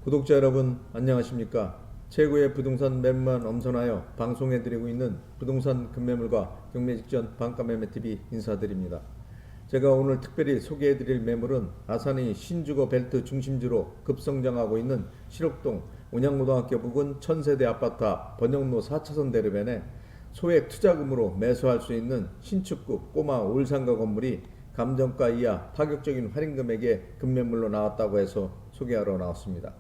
구독자 여러분 안녕하십니까. 최고의 부동산 매물만 엄선하여 방송해드리고 있는 부동산 급매물과 경매 직전 반가매매TV 인사드립니다. 제가 오늘 특별히 소개해드릴 매물은 아산의 신주거 벨트 중심지로 급성장하고 있는 실옥동 온양고등학교 부근 1000세대 아파트 앞 번영로 4차선 대로변에 소액 투자금으로 매수할 수 있는 신축급 꼬마 올상가 건물이 감정가 이하 파격적인 할인금액에 급매물로 나왔다고 해서 소개하러 나왔습니다.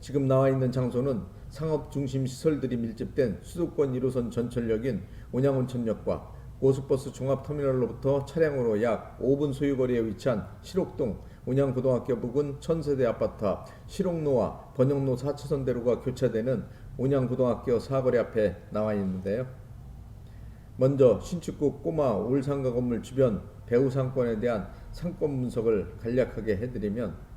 지금 나와 있는 장소는 상업 중심 시설들이 밀집된 수도권 1호선 전철역인 온양온천역과 고속버스 종합터미널로부터 차량으로 약 5분 소유거리에 위치한 실옥동 온양고등학교 부근 1000세대 아파트 앞 실옥로와 번영로 4차선 대로가 교차되는 온양고등학교 사거리 앞에 나와 있는데요. 먼저 신축급 꼬마 올상가 건물 주변 배후 상권에 대한 상권 분석을 간략하게 해드리면,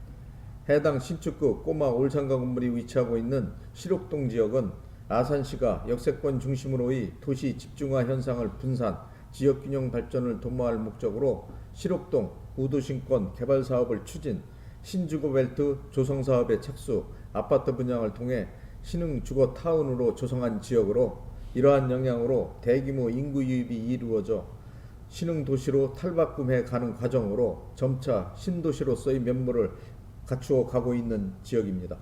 해당 신축급 꼬마 올상가 건물이 위치하고 있는 실옥동 지역은 아산시가 역세권 중심으로의 도시 집중화 현상을 분산, 지역균형 발전을 도모할 목적으로 실옥동 우도신권 개발 사업을 추진, 신주거벨트 조성사업에 착수, 아파트 분양을 통해 신흥주거 타운으로 조성한 지역으로, 이러한 영향으로 대규모 인구 유입이 이루어져 신흥도시로 탈바꿈해 가는 과정으로 점차 신도시로서의 면모를 갖추어 가고 있는 지역입니다.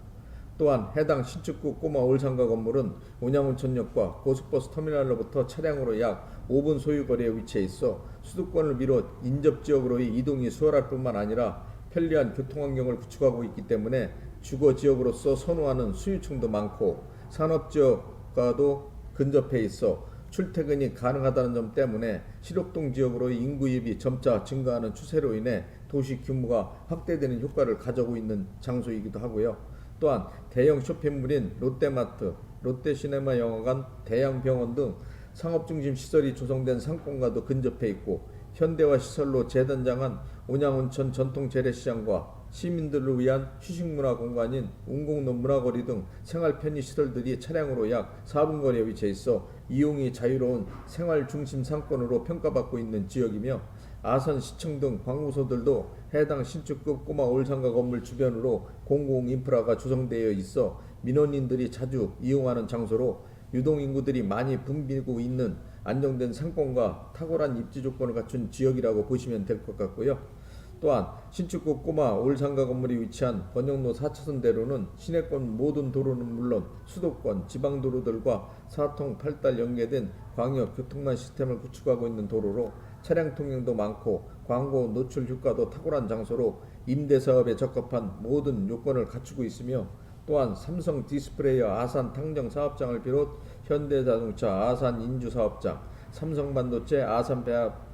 또한 해당 신축급 꼬마 올상가 건물은 온양온천역과 고속버스 터미널로부터 차량으로 약 5분 소유거리에 위치해 있어 수도권을 비롯 인접지역으로의 이동이 수월할 뿐만 아니라 편리한 교통환경을 구축하고 있기 때문에 주거지역으로서 선호하는 수요층도 많고 산업지역과도 근접해 있어 출퇴근이 가능하다는 점 때문에 실옥동 지역으로의 인구유입이 점차 증가하는 추세로 인해 도시 규모가 확대되는 효과를 가져오고 있는 장소이기도 하고요. 또한 대형 쇼핑몰인 롯데마트, 롯데시네마 영화관, 대형병원 등 상업중심 시설이 조성된 상권과도 근접해 있고, 현대화 시설로 재단장한 온양온천 전통재래시장과 시민들을 위한 휴식문화 공간인 운곡로 문화거리 등 생활편의시설들이 차량으로 약 4분 거리에 위치해 있어 이용이 자유로운 생활중심 상권으로 평가받고 있는 지역이며, 아산시청 등 관공서들도 해당 신축급 꼬마 올상가 건물 주변으로 공공인프라가 조성되어 있어 민원인들이 자주 이용하는 장소로 유동인구들이 많이 붐비고 있는 안정된 상권과 탁월한 입지 조건을 갖춘 지역이라고 보시면 될 것 같고요. 또한 신축급 꼬마 올상가 건물이 위치한 번영로 4차선 대로는 시내권 모든 도로는 물론 수도권, 지방도로들과 4통 8달 연계된 광역교통망 시스템을 구축하고 있는 도로로 차량 통행도 많고 광고 노출 효과도 탁월한 장소로 임대사업에 적합한 모든 요건을 갖추고 있으며, 또한 삼성 디스플레이어 아산 탕정 사업장을 비롯 현대자동차 아산 인주 사업장, 삼성반도체 아산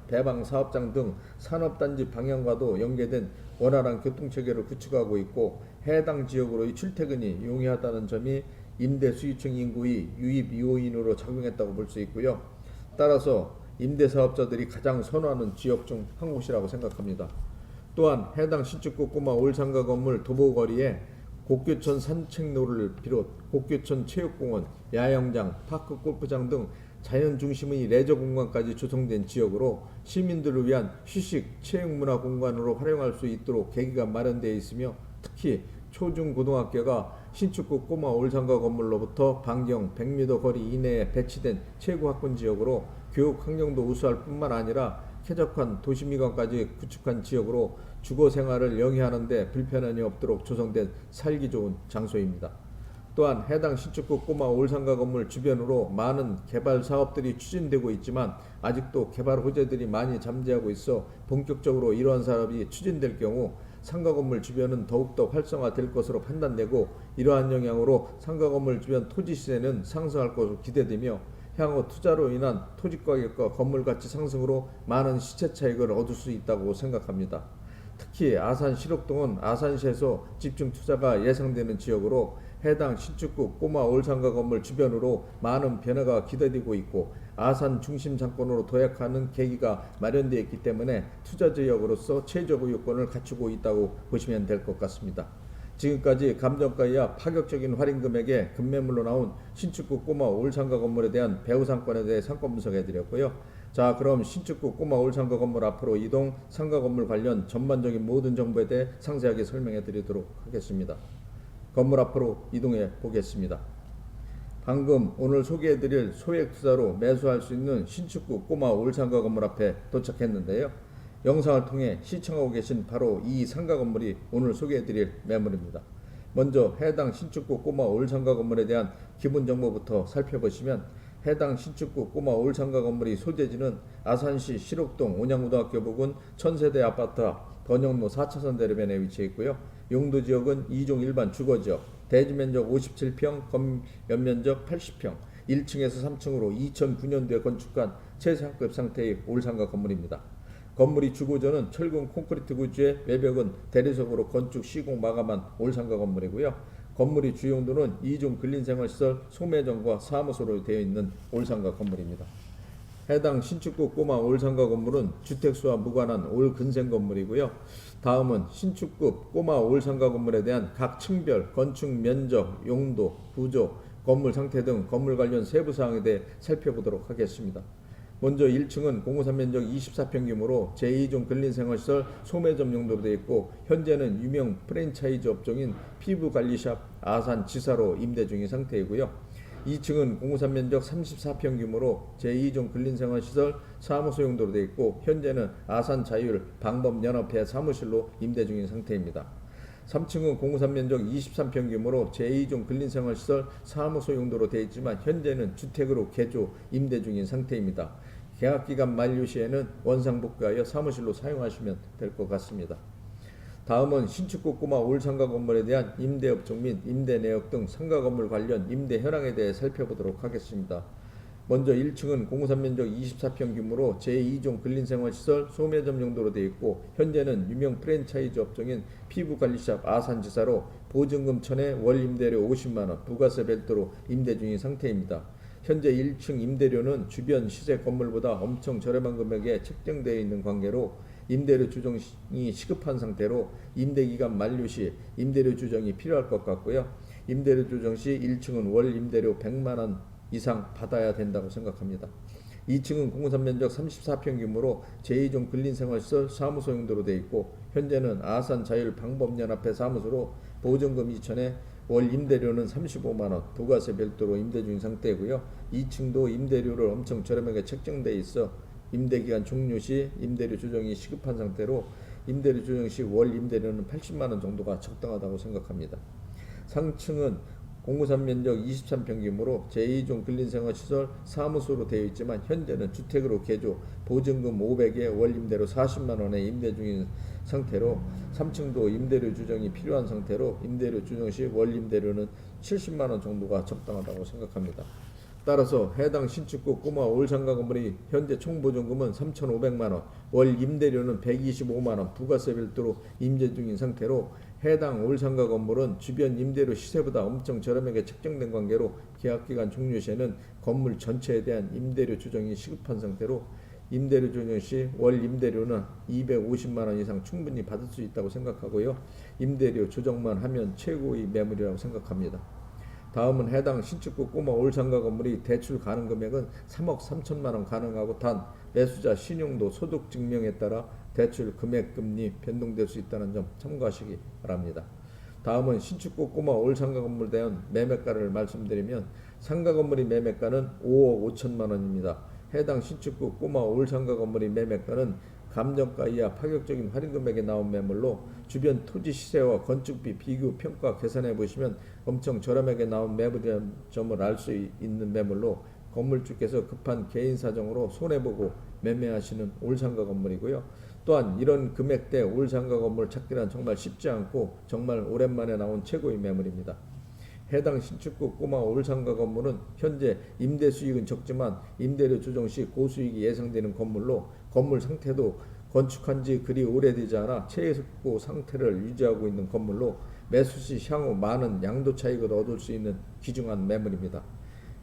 배방 사업장 등 산업단지 방향과도 연계된 원활한 교통체계를 구축하고 있고, 해당 지역으로의 출퇴근이 용이하다는 점이 임대 수요층 인구의 유입 요인으로 작용했다고 볼 수 있고요. 따라서 임대사업자들이 가장 선호하는 지역 중 한 곳이라고 생각합니다. 또한 해당 신축급 꼬마 올상가 건물 도보거리에 곡교천 산책로를 비롯 곡교천 체육공원, 야영장, 파크 골프장 등 자연 중심의 레저 공간까지 조성된 지역으로 시민들을 위한 휴식, 체육문화 공간으로 활용할 수 있도록 계기가 마련되어 있으며, 특히 초중고등학교가 신축급 꼬마 올상가 건물로부터 반경 100m 거리 이내에 배치된 최고 학군 지역으로 교육 환경도 우수할 뿐만 아니라 쾌적한 도시미관까지 구축한 지역으로 주거 생활을 영위하는 데 불편함이 없도록 조성된 살기 좋은 장소입니다. 또한 해당 신축급 꼬마 올상가 건물 주변으로 많은 개발 사업들이 추진되고 있지만 아직도 개발 호재들이 많이 잠재하고 있어 본격적으로 이러한 사업이 추진될 경우 상가 건물 주변은 더욱더 활성화될 것으로 판단되고, 이러한 영향으로 상가 건물 주변 토지 시세는 상승할 것으로 기대되며, 향후 투자로 인한 토지 가격과 건물 가치 상승으로 많은 시세 차익을 얻을 수 있다고 생각합니다. 특히 아산 실옥동은 아산시에서 집중 투자가 예상되는 지역으로 해당 신축급 꼬마 올상가 건물 주변으로 많은 변화가 기대되고 있고, 아산 중심 상권으로 도약하는 계기가 마련되어 있기 때문에 투자 지역으로서 최적의 요건을 갖추고 있다고 보시면 될 것 같습니다. 지금까지 감정가 이하 파격적인 할인 금액에 급매물로 나온 신축구 꼬마 올상가 건물에 대한 배후 상권에 대해 상권 분석해드렸고요. 자, 그럼 신축구 꼬마 올상가 건물 앞으로 이동 상가 건물 관련 전반적인 모든 정보에 대해 상세하게 설명해드리도록 하겠습니다. 건물 앞으로 이동해 보겠습니다. 방금 오늘 소개해드릴 소액 투자로 매수할 수 있는 신축구 꼬마 올상가 건물 앞에 도착했는데요. 영상을 통해 시청하고 계신 바로 이 상가 건물이 오늘 소개해드릴 매물입니다. 먼저 해당 신축구 꼬마 올상가 건물에 대한 기본 정보부터 살펴보시면, 해당 신축구 꼬마 올상가 건물이 소재지는 아산시 실옥동 온양고등학교 부근 1000세대 아파트 앞 번영로 4차선 대로변에 위치해 있고요. 용도지역은 2종 일반 주거지역, 대지면적 57평, 연면적 80평, 1층에서 3층으로 2009년도에 건축한 최상급 상태의 올상가 건물입니다. 건물이 주고전은 철근 콘크리트 구조의 외벽은 대리석으로 건축 시공 마감한 올상가 건물이고요. 건물이 주용도는 2종 근린생활시설 소매점과 사무소로 되어 있는 올상가 건물입니다. 해당 신축구 꼬마 올상가 건물은 주택수와 무관한 올근생 건물이고요. 다음은 신축급 꼬마 올상가 건물에 대한 각 층별 건축 면적, 용도, 구조, 건물 상태 등 건물 관련 세부사항에 대해 살펴보도록 하겠습니다. 먼저 1층은 공호산 면적 24평 규모로 제2종 근린생활시설 소매점 용도로 되어 있고, 현재는 유명 프랜차이즈 업종인 피부관리샵 아산지사로 임대 중인 상태이고요. 2층은 공호산 면적 34평 규모로 제2종 근린생활시설 사무소 용도로 되어 있고, 현재는 아산자율 방법연합회 사무실로 임대 중인 상태입니다. 3층은 공호산 면적 23평 규모로 제2종 근린생활시설 사무소 용도로 되어 있지만 현재는 주택으로 개조 임대 중인 상태입니다. 계약기간 만료 시에는 원상복구하여 사무실로 사용하시면 될 것 같습니다. 다음은 신축구 꼬마 올상가 건물에 대한 임대업종 및 임대 내역 등 상가 건물 관련 임대 현황에 대해 살펴보도록 하겠습니다. 먼저 1층은 공호산 면적 24평 규모로 제2종 근린생활시설 소매점 용도로 되어 있고, 현재는 유명 프랜차이즈 업종인 피부관리샵 아산지사로 보증금 1000에 월 임대료 50만원, 부가세 별도로 임대 중인 상태입니다. 현재 1층 임대료는 주변 시세 건물보다 엄청 저렴한 금액에 책정되어 있는 관계로 임대료 조정이 시급한 상태로 임대기간 만료 시 임대료 조정이 필요할 것 같고요. 임대료 조정 시 1층은 월 임대료 100만원 이상 받아야 된다고 생각합니다. 2층은 공호산 면적 34평 규모로 제2종 근린생활시설 사무소 용도로 되어 있고, 현재는 아산자율방법연합회 사무소로 보증금 2천에 월 임대료는 35만원, 부가세 별도로 임대 중인 상태이고요. 2층도 임대료를 엄청 저렴하게 책정되어 있어 임대기간 종료 시 임대료 조정이 시급한 상태로 임대료 조정 시 월 임대료는 80만원 정도가 적당하다고 생각합니다. 상층은 공호산 면적 23평 규모로 제2종 근린생활시설 사무소로 되어 있지만 현재는 주택으로 개조, 보증금 500에 월 임대료 40만원에 임대 중인 상태로 3층도 임대료 조정이 필요한 상태로 임대료 조정 시 월 임대료는 70만원 정도가 적당하다고 생각합니다. 따라서 해당 신축구 꼬마 올상가 건물이 현재 총 보증금은 3,500만원, 월 임대료는 125만원, 부가세 별도로 임대 중인 상태로 해당 올상가 건물은 주변 임대료 시세보다 엄청 저렴하게 책정된 관계로 계약기간 종료 시에는 건물 전체에 대한 임대료 조정이 시급한 상태로 임대료 조정 시 월 임대료는 250만원 이상 충분히 받을 수 있다고 생각하고요. 임대료 조정만 하면 최고의 매물이라고 생각합니다. 다음은 해당 신축구 꼬마 올상가 건물이 대출 가능 금액은 3억 3천만원 가능하고, 단 매수자 신용도 소득 증명에 따라 대출 금액 금리 변동될 수 있다는 점 참고하시기 바랍니다. 다음은 신축구 꼬마 올상가 건물에 대한 매매가를 말씀드리면, 상가 건물의 매매가는 5억 5천만원입니다. 해당 신축구 꼬마 올상가 건물의 매매가는 감정가 이하 파격적인 할인 금액에 나온 매물로 주변 토지 시세와 건축비 비교 평가 계산해 보시면 엄청 저렴하게 나온 매물이라는 점을 알 수 있는 매물로 건물주께서 급한 개인 사정으로 손해보고 매매하시는 올상가 건물이고요. 또한 이런 금액대 올상가 건물 찾기란 정말 쉽지 않고 정말 오랜만에 나온 최고의 매물입니다. 해당 신축구 꼬마 올상가 건물은 현재 임대 수익은 적지만 임대료 조정 시 고수익이 예상되는 건물로, 건물 상태도 건축한 지 그리 오래되지 않아 최고 상태를 유지하고 있는 건물로 매수 시 향후 많은 양도 차익을 얻을 수 있는 귀중한 매물입니다.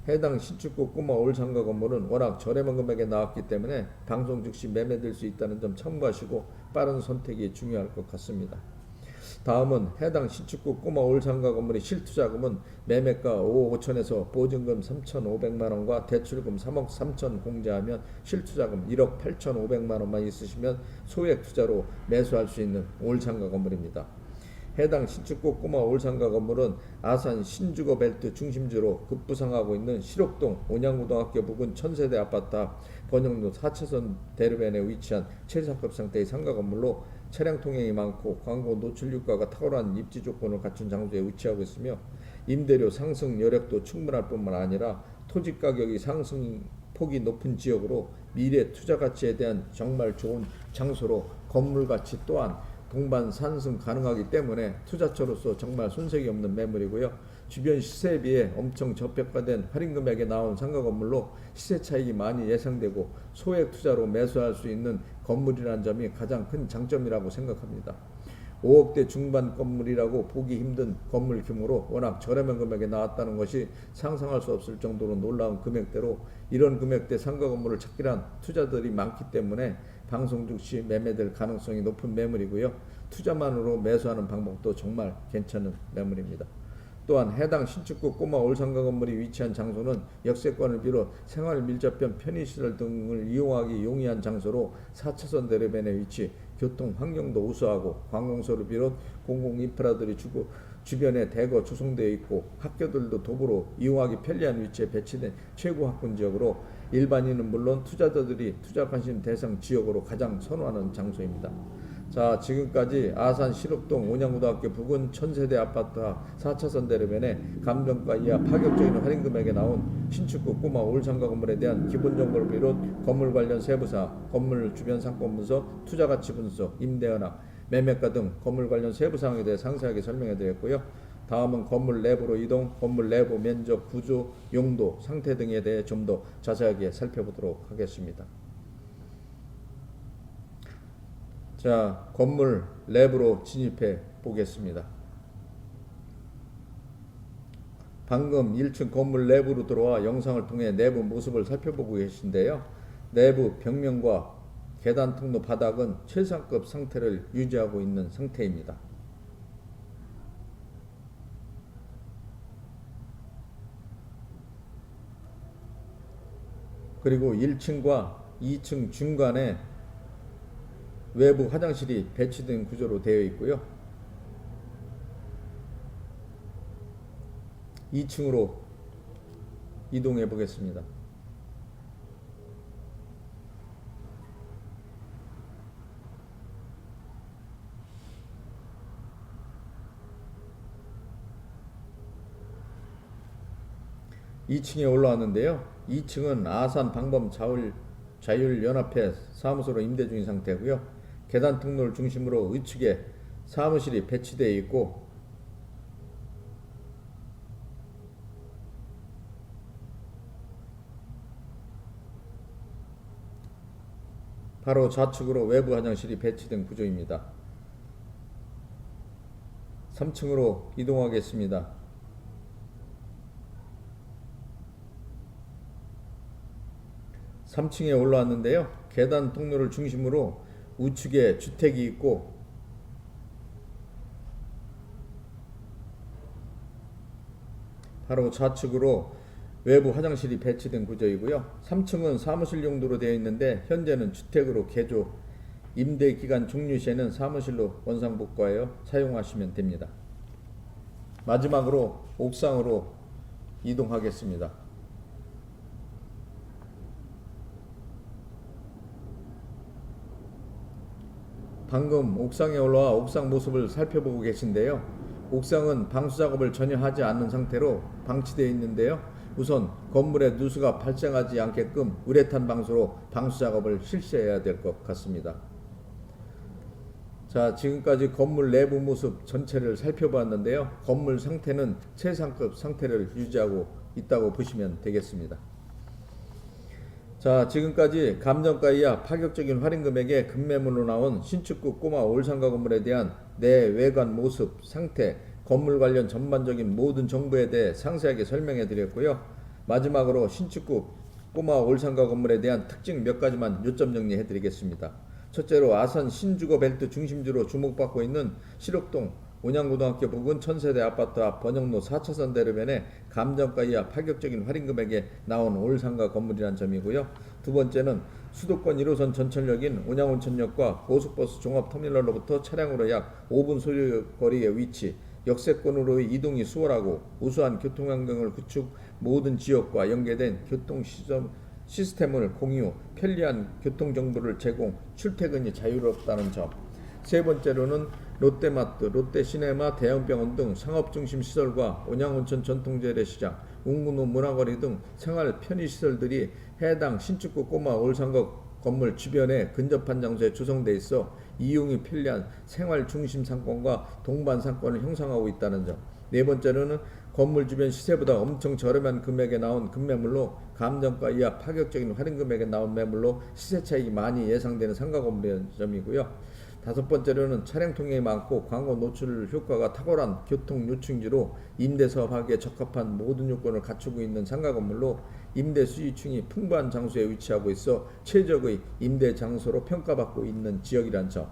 해당 신축구 꼬마 올상가 건물은 워낙 저렴한 금액에 나왔기 때문에 방송 즉시 매매될 수 있다는 점 참고하시고 빠른 선택이 중요할 것 같습니다. 다음은 해당 신축구 꼬마 올상가 건물의 실투자금은 매매가 5억 5천에서 보증금 3,500만 원과 대출금 3억 3천 공제하면 실투자금 1억 8,500만 원만 있으시면 소액 투자로 매수할 수 있는 올상가 건물입니다. 해당 신축구 꼬마 올상가 건물은 아산 신주거벨트 중심지로 급부상하고 있는 실옥동 온양고등학교 부근 1000세대 아파트 앞 번영로 4차선 대로변에 위치한 최상급 상태의 상가 건물로 차량 통행이 많고 광고 노출 효과가 탁월한 입지 조건을 갖춘 장소에 위치하고 있으며 임대료 상승 여력도 충분할 뿐만 아니라 토지 가격이 상승 폭이 높은 지역으로 미래 투자 가치에 대한 정말 좋은 장소로 건물 가치 또한 동반 상승 가능하기 때문에 투자처로서 정말 손색이 없는 매물이고요. 주변 시세에 비해 엄청 저평가된 할인 금액에 나온 상가 건물로 시세 차익이 많이 예상되고 소액 투자로 매수할 수 있는 건물이라는 점이 가장 큰 장점이라고 생각합니다. 5억대 중반 건물이라고 보기 힘든 건물 규모로 워낙 저렴한 금액에 나왔다는 것이 상상할 수 없을 정도로 놀라운 금액대로 이런 금액대 상가 건물을 찾기란 투자들이 많기 때문에 방송 즉시 매매될 가능성이 높은 매물이고요. 투자만으로 매수하는 방법도 정말 괜찮은 매물입니다. 또한 해당 신축구 꼬마 올상가 건물이 위치한 장소는 역세권을 비롯 생활 밀접형 편의시설 등을 이용하기 용이한 장소로 4차선 대로변에 위치, 교통 환경도 우수하고 관공서를 비롯 공공인프라들이 주변에 대거 조성되어 있고 학교들도 도보로 이용하기 편리한 위치에 배치된 최고 학군 지역으로 일반인은 물론 투자자들이 투자 관심 대상 지역으로 가장 선호하는 장소입니다. 자, 지금까지 아산 실옥동 온양고등학교 부근 1000세대 아파트 4차선 대로변에 감정가 이하 파격적인 할인 금액에 나온 신축구 꼬마 올상가 건물에 대한 기본 정보를 비롯 건물 관련 세부사항, 건물 주변 상권 분석, 투자 가치 분석, 임대 현황, 매매가 등 건물 관련 세부사항에 대해 상세하게 설명해 드렸고요. 다음은 건물 내부로 이동, 건물 내부 면적, 구조, 용도, 상태 등에 대해 좀 더 자세하게 살펴보도록 하겠습니다. 자, 건물 내부로 진입해 보겠습니다. 방금 1층 건물 내부로 들어와 영상을 통해 내부 모습을 살펴보고 계신데요. 내부 벽면과 계단 통로 바닥은 최상급 상태를 유지하고 있는 상태입니다. 그리고 1층과 2층 중간에 외부 화장실이 배치된 구조로 되어 있고요. 2층으로 이동해 보겠습니다. (2층에) 올라왔는데요. 2층은 아산 방범 자율연합회 사무소로 임대 중인 상태고요. 계단 통로를 중심으로 우측에 사무실이 배치되어 있고 바로 좌측으로 외부 화장실이 배치된 구조입니다. 3층으로 이동하겠습니다. 3층에 올라왔는데요. 계단 통로를 중심으로 우측에 주택이 있고 바로 좌측으로 외부 화장실이 배치된 구조이고요. 3층은 사무실 용도로 되어 있는데 현재는 주택으로 개조, 임대 기간 종료 시에는 사무실로 원상복구하여 사용하시면 됩니다. 마지막으로 옥상으로 이동하겠습니다. 방금 옥상에 올라와 옥상 모습을 살펴보고 계신데요. 옥상은 방수 작업을 전혀 하지 않는 상태로 방치되어 있는데요. 우선 건물에 누수가 발생하지 않게끔 우레탄 방수로 방수 작업을 실시해야 될 것 같습니다. 자, 지금까지 건물 내부 모습 전체를 살펴보았는데요. 건물 상태는 최상급 상태를 유지하고 있다고 보시면 되겠습니다. 자, 지금까지 감정가 이하 파격적인 할인 금액에 급매물로 나온 신축구 꼬마 올상가 건물에 대한 내 외관 모습, 상태, 건물 관련 전반적인 모든 정보에 대해 상세하게 설명해 드렸고요. 마지막으로 신축구 꼬마 올상가 건물에 대한 특징 몇 가지만 요점 정리해 드리겠습니다. 첫째로 아산 신주거벨트 중심지로 주목받고 있는 실옥동 온양고등학교 부근 천세대 아파트 앞 번영로 4차선 대로변에 감정가 이하 파격적인 할인 금액에 나온 올상가 건물이란 점이고요. 두 번째는 수도권 1호선 전철역인 온양온천역과 고속버스 종합터미널로부터 차량으로 약 5분 소요거리의 위치, 역세권으로의 이동이 수월하고 우수한 교통환경을 구축, 모든 지역과 연계된 시스템을 공유, 편리한 교통정보를 제공, 출퇴근이 자유롭다는 점. 세 번째로는 롯데마트, 롯데시네마, 대형병원 등 상업중심 시설과 온양온천 전통재래시장, 웅군호 문화거리 등 생활 편의시설들이 해당 신축구 꼬마 올상가 건물 주변에 근접한 장소에 조성돼 있어 이용이 편리한 생활중심 상권과 동반 상권을 형성하고 있다는 점. 네 번째로는 건물 주변 시세보다 엄청 저렴한 금액에 나온 급매물로 감정가 이하 파격적인 할인 금액에 나온 매물로 시세 차익이 많이 예상되는 상가 건물이라는 점이고요. 다섯 번째로는 차량 통행이 많고 광고 노출 효과가 탁월한 교통 요충지로 임대 사업하기에 적합한 모든 요건을 갖추고 있는 상가 건물로 임대 수요층이 풍부한 장소에 위치하고 있어 최적의 임대 장소로 평가받고 있는 지역이란 점.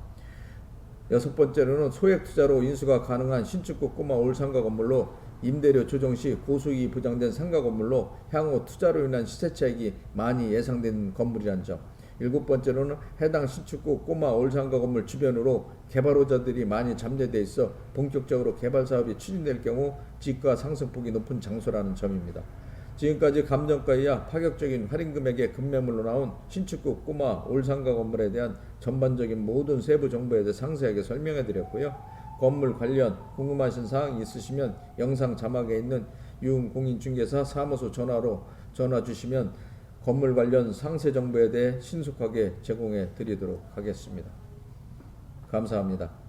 여섯 번째로는 소액 투자로 인수가 가능한 신축구 꼬마 올상가 건물로 임대료 조정 시 고수익이 보장된 상가 건물로 향후 투자로 인한 시세 차익이 많이 예상되는 건물이란 점. 일곱 번째로는 해당 신축구 꼬마 올상가 건물 주변으로 개발호자들이 많이 잠재돼 있어 본격적으로 개발 사업이 추진될 경우 지가 상승폭이 높은 장소라는 점입니다. 지금까지 감정가 이하 파격적인 할인 금액의 급매물로 나온 신축구 꼬마 올상가 건물에 대한 전반적인 모든 세부 정보에 대해 상세하게 설명해 드렸고요. 건물 관련 궁금하신 사항이 있으시면 영상 자막에 있는 유흥공인중개사 사무소 전화로 전화 주시면 건물 관련 상세 정보에 대해 신속하게 제공해 드리도록 하겠습니다. 감사합니다.